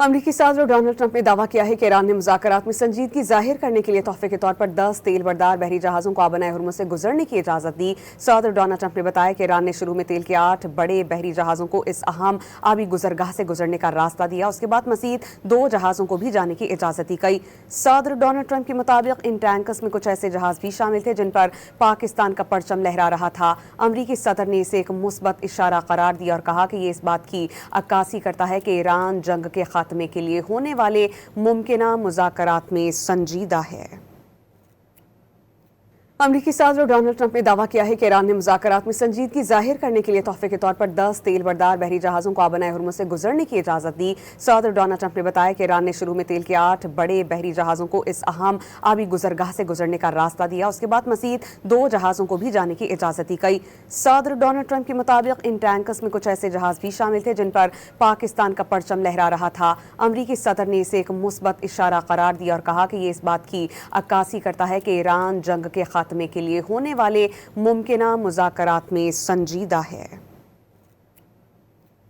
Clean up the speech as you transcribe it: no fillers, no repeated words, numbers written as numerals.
अमरीकी सदर Donald Trump ने दावा किया है कि ईरान ने मुज़ाकरात में संजीदगी जाहिर करने के लिए तोहफे के तौर पर 10 तेल बरदार बहरी जहाज़ों को आबनाए हुर्मुज़ से गुजरने की इजाज़त दी। सदर डोनाल्ड ट्रंप ने बताया कि ईरान ने शुरू में तेल के 8 बड़े बहरी जहाज़ों को इस अहम आबी गुजरगाह से गुजरने का रास्ता दिया। उसके बाद मज़ीद 2 जहाज़ों को भी जाने की इजाज़त दी गई। सदर डोनाल्ड ट्रंप के मुताबिक इन टैंकर्स में कुछ ऐसे जहाज़ भी शामिल थे जिन पर पाकिस्तान का परचम लहरा रहा था। अमरीकी सदर ने इसे एक मुस्बत इशारा करार दिया और कहा कि ये इस बात की अक्कासी करता है कि ईरान जंग के खात्मे के लिए होने वाले मुमकिना मुज़ाकरात में संजीदा है। अमरीकी सदर डोनाल्ड ट्रंप ने दावा किया है कि ईरान ने मुज़ाकरात में संजीदगी जाहिर करने के लिए तोहफे के तौर पर 10 तेल बरदार बहरी जहाज़ों को आबनाए हुर्मुज़ से गुजरने की इजाज़त दी। सदर डोनाल्ड ट्रंप ने बताया कि ईरान ने शुरू में तेल के 8 बड़े बहरी जहाज़ों को इस अहम आबी गुजरगाह से गुजरने का रास्ता दिया। उसके बाद मज़ीद 2 जहाज़ों को भी जाने की इजाज़त दी गई। सदर डोनाल्ड ट्रंप के मुताबिक इन टैंकर्स में कुछ ऐसे जहाज़ भी शामिल थे जिन पर पाकिस्तान का परचम लहरा रहा था। अमरीकी सदर ने इसे एक मुस्बत इशारा करार दिया और कहा कि ये इस बात की अक्कासी करता है कि ईरान जंग के खात्मे के लिए होने वाले मुमकिना मुज़ाकरात में संजीदा है।